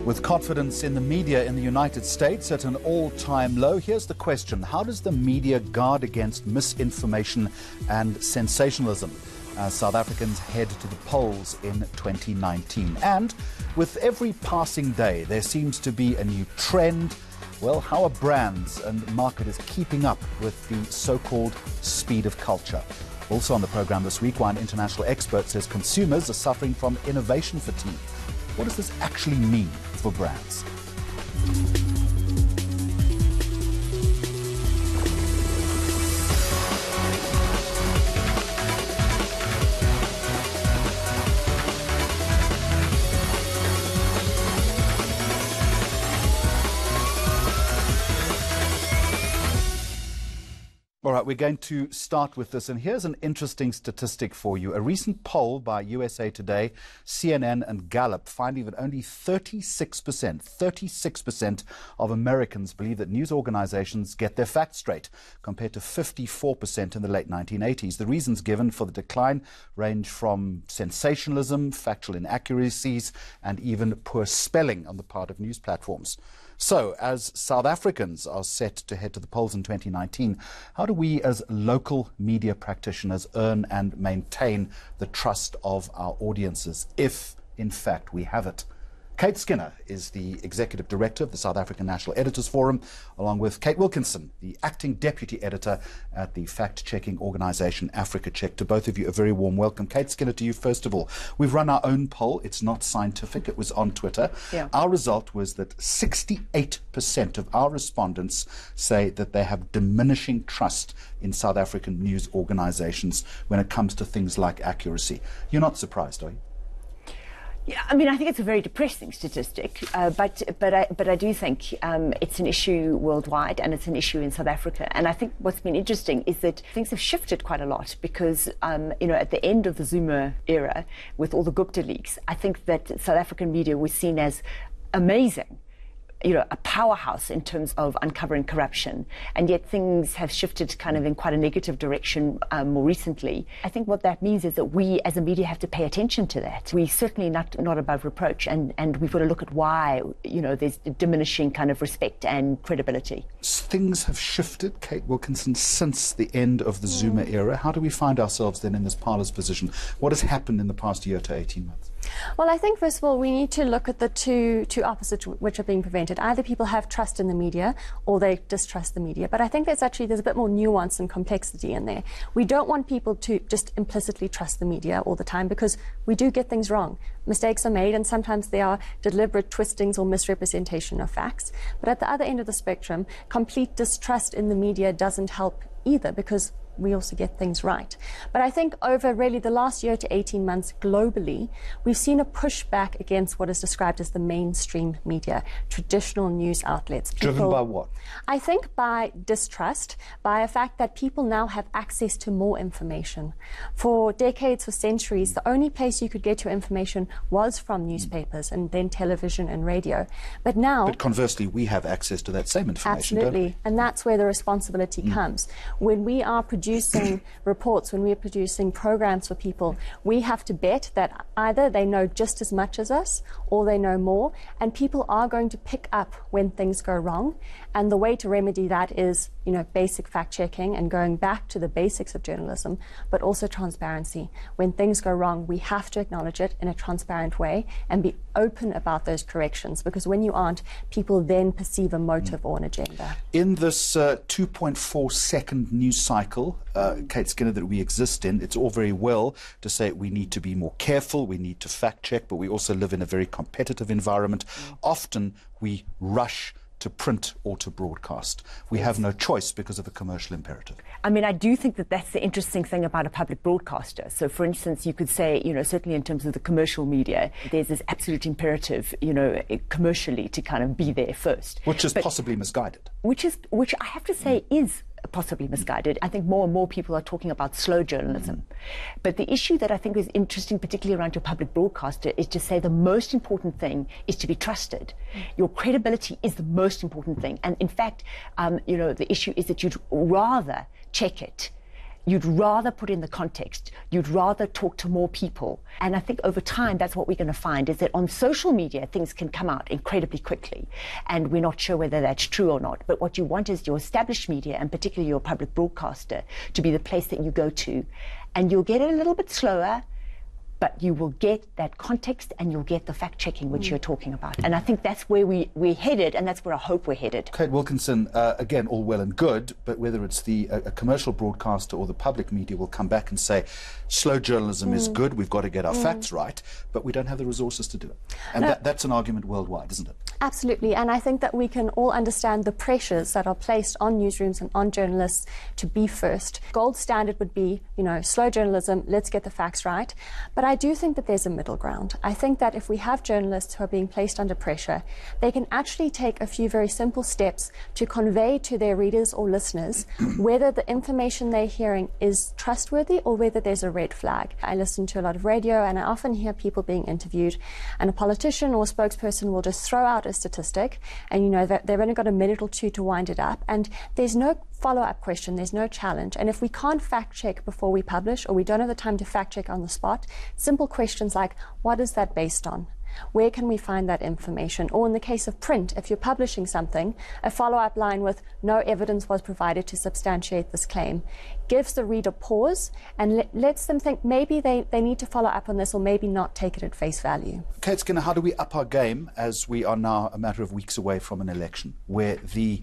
With confidence in the media in the United States at an all-time low, here's the question: how does the media guard against misinformation and sensationalism as South Africans head to the polls in 2019? And with every passing day, there seems to be a new trend. Well, how are brands and marketers keeping up with the so-called speed of culture? Also on the program this week, why an international expert says consumers are suffering from innovation fatigue. What does this actually mean for brands? All right, we're going to start with this, and here's an interesting statistic for you. A recent poll by USA Today, CNN and Gallup finding that only 36% of Americans believe that news organizations get their facts straight, compared to 54% in the late 1980s. The reasons given for the decline range from sensationalism, factual inaccuracies, and even poor spelling on the part of news platforms. So, as South Africans are set to head to the polls in 2019, how do we as local media practitioners earn and maintain the trust of our audiences, if in fact we have it? Kate Skinner is the Executive Director of the South African National Editors Forum, along with Kate Wilkinson, the Acting Deputy Editor at the fact-checking organisation Africa Check. To both of you, a very warm welcome. Kate Skinner, to you first of all. We've run our own poll. It's not scientific. It was on Twitter. Yeah. Our result was that 68% of our respondents say that they have diminishing trust in South African news organisations when it comes to things like accuracy. You're not surprised, are you? Yeah, I mean, I think it's a very depressing statistic, but I do think it's an issue worldwide, and it's an issue in South Africa. And I think what's been interesting is that things have shifted quite a lot because, at the end of the Zuma era, with all the Gupta leaks, I think that South African media was seen as amazing. A powerhouse in terms of uncovering corruption, and yet things have shifted kind of in quite a negative direction more recently. I think what that means is that we as a media have to pay attention to that. We're certainly not above reproach, and we've got to look at why, there's diminishing kind of respect and credibility. Things have shifted, Kate Wilkinson, since the end of the Zuma era. How do we find ourselves then in this parlous position? What has happened in the past year to 18 months? Well, I think, first of all, we need to look at the two opposites which are being prevented. Either people have trust in the media or they distrust the media. But I think there's a bit more nuance and complexity in there. We don't want people to just implicitly trust the media all the time, because we do get things wrong. Mistakes are made, and sometimes they are deliberate twistings or misrepresentation of facts. But at the other end of the spectrum, complete distrust in the media doesn't help either, because we also get things right. But I think over really the last year to 18 months globally, we've seen a pushback against what is described as the mainstream media, traditional news outlets. Driven by what? I think by distrust, by a fact that people now have access to more information. For decades, for centuries, the only place you could get your information was from newspapers and then television and radio. But now... But conversely, we have access to that same information, absolutely, don't we? and that's where the responsibility comes. When we are producing reports, when we're producing programs for people, we have to bet that either they know just as much as us or they know more, and people are going to pick up when things go wrong. And the way to remedy that is, basic fact-checking and going back to the basics of journalism, but also transparency. When things go wrong, we have to acknowledge it in a transparent way and be open about those corrections, because when you aren't, people then perceive a motive or an agenda. In this 2.4-second news cycle, Kate Skinner, that we exist in, it's all very well to say we need to be more careful, we need to fact-check, but we also live in a very competitive environment. Often we rush to print or to broadcast. We have no choice because of a commercial imperative. I mean, I do think that that's the interesting thing about a public broadcaster. So, for instance, you could say, certainly in terms of the commercial media, there's this absolute imperative, commercially to kind of be there first. Which is possibly misguided. Which I have to say is possibly misguided. I think more and more people are talking about slow journalism. But the issue that I think is interesting, particularly around your public broadcaster, is to say the most important thing is to be trusted. Your credibility is the most important thing. And in fact, the issue is that you'd rather check it You'd rather put in the context. You'd rather talk to more people. And I think over time, that's what we're going to find, is that on social media, things can come out incredibly quickly. And we're not sure whether that's true or not. But what you want is your established media, and particularly your public broadcaster, to be the place that you go to. And you'll get it a little bit slower, but you will get that context and you'll get the fact-checking which you're talking about. And I think that's where we're headed, and that's where I hope we're headed. Kate Wilkinson, again, all well and good, but whether it's a commercial broadcaster or the public media will come back and say, slow journalism is good, we've got to get our facts right, but we don't have the resources to do it. And that's an argument worldwide, isn't it? Absolutely, and I think that we can all understand the pressures that are placed on newsrooms and on journalists to be first. Gold standard would be, slow journalism, let's get the facts right. But I do think that there's a middle ground. I think that if we have journalists who are being placed under pressure, they can actually take a few very simple steps to convey to their readers or listeners whether the information they're hearing is trustworthy or whether there's a red flag. I listen to a lot of radio, and I often hear people being interviewed, and a politician or a spokesperson will just throw out a statistic, and that they've only got a minute or two to wind it up, and there's no follow-up question, there's no challenge. And if we can't fact check before we publish, or we don't have the time to fact check on the spot, simple questions like, what is that based on? Where can we find that information? Or in the case of print, if you're publishing something, a follow-up line with no evidence was provided to substantiate this claim gives the reader pause and lets them think maybe they need to follow up on this, or maybe not take it at face value. Kate Skinner, how do we up our game as we are now a matter of weeks away from an election where the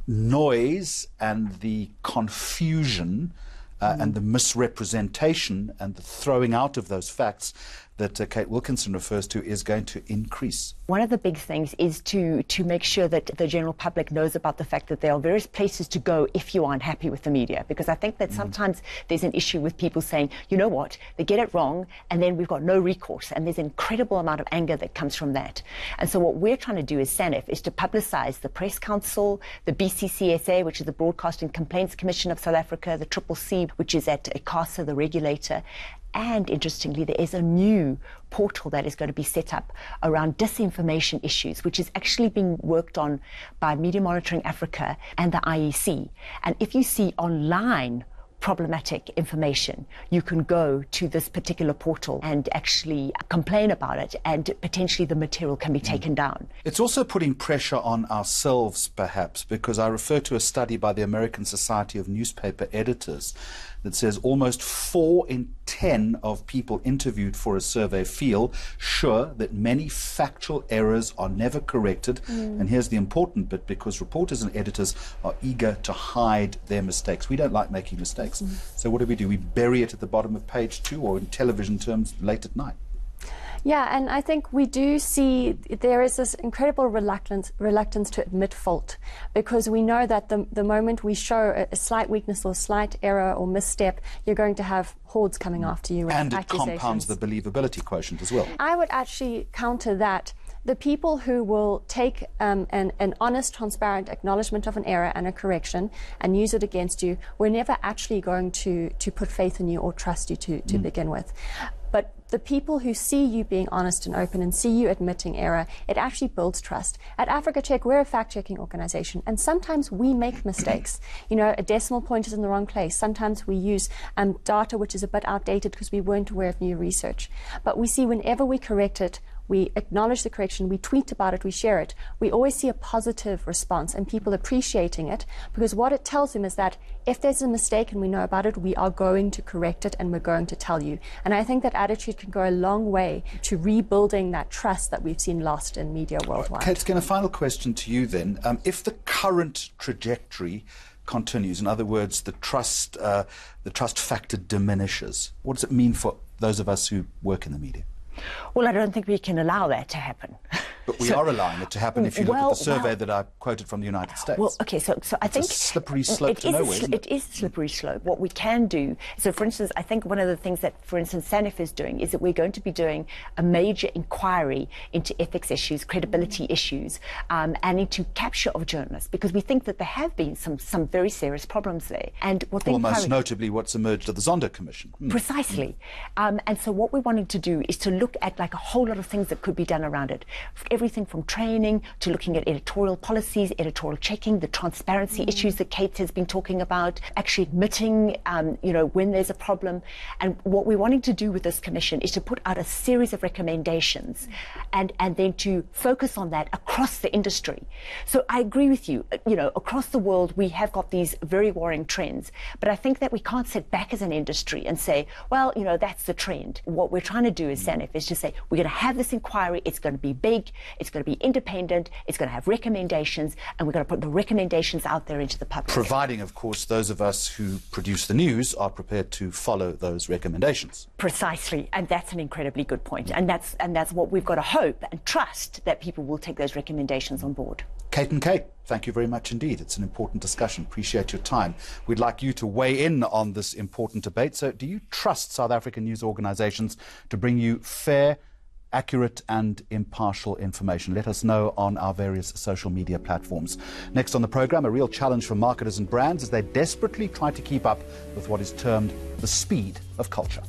noise and the confusion and the misrepresentation and the throwing out of those facts that Kate Wilkinson refers to is going to increase? One of the big things is to make sure that the general public knows about the fact that there are various places to go if you aren't happy with the media. Because I think that sometimes there's an issue with people saying, you know what, they get it wrong, and then we've got no recourse. And there's an incredible amount of anger that comes from that. And so what we're trying to do as SANEF is to publicise the Press Council, the BCCSA, which is the Broadcasting Complaints Commission of South Africa, the CCC, which is at ICASA, the regulator. And interestingly, there is a new portal that is going to be set up around disinformation issues, which is actually being worked on by Media Monitoring Africa and the IEC. And if you see online problematic information, you can go to this particular portal and actually complain about it, and potentially the material can be taken down. It's also putting pressure on ourselves, perhaps, because I refer to a study by the American Society of Newspaper Editors that says almost 4 in 10 of people interviewed for a survey feel sure that many factual errors are never corrected. And here's the important bit, because reporters and editors are eager to hide their mistakes. We don't like making mistakes. So what do? We bury it at the bottom of page 2, or in television terms, late at night. Yeah, and I think we do see there is this incredible reluctance to admit fault, because we know that the moment we show a slight weakness or slight error or misstep, you're going to have hordes coming after you with accusations. And it compounds the believability quotient as well. I would actually counter that. The people who will take an honest, transparent acknowledgement of an error and a correction and use it against you, we're never actually going to put faith in you or trust you to begin with. But the people who see you being honest and open and see you admitting error, it actually builds trust. At Africa Check, we're a fact-checking organization, and sometimes we make mistakes. A decimal point is in the wrong place. Sometimes we use data which is a bit outdated because we weren't aware of new research. But we see whenever we correct it, we acknowledge the correction, we tweet about it, we share it, we always see a positive response and people appreciating it, because what it tells them is that if there's a mistake and we know about it, we are going to correct it and we're going to tell you. And I think that attitude can go a long way to rebuilding that trust that we've seen lost in media worldwide. Kate Skinner, a final question to you then. If the current trajectory continues, in other words, the trust factor diminishes, what does it mean for those of us who work in the media? Well, I don't think we can allow that to happen. But we are allowing it to happen if you look at the survey that I quoted from the United States. Well, okay, so I think... It's a slippery slope to nowhere, isn't it? It is a slippery slope. What we can do... So, for instance, I think one of the things that, for instance, SANEF is doing is that we're going to be doing a major inquiry into ethics issues, credibility issues, and into capture of journalists, because we think that there have been some very serious problems there. And what the most notably what's emerged of the Zondo Commission. Precisely. And so what we're wanting to do is to look at like a whole lot of things that could be done around it. everything from training to looking at editorial policies, editorial checking, the transparency issues that Kate has been talking about, actually admitting, when there's a problem. And what we're wanting to do with this commission is to put out a series of recommendations and then to focus on that across the industry. So I agree with you. Across the world, we have got these very worrying trends, but I think that we can't sit back as an industry and say, well, that's the trend. What we're trying to do as SANEF is to say, we're going to have this inquiry, it's going to be big, it's going to be independent, it's going to have recommendations, and we're going to put the recommendations out there into the public. Providing, of course, those of us who produce the news are prepared to follow those recommendations. Precisely, and that's an incredibly good point. And that's what we've got to hope and trust, that people will take those recommendations on board. Kate and Kate, thank you very much indeed. It's an important discussion. Appreciate your time. We'd like you to weigh in on this important debate. So do you trust South African news organizations to bring you fair, accurate and impartial information? Let us know on our various social media platforms. Next on the program, a real challenge for marketers and brands as they desperately try to keep up with what is termed the speed of culture.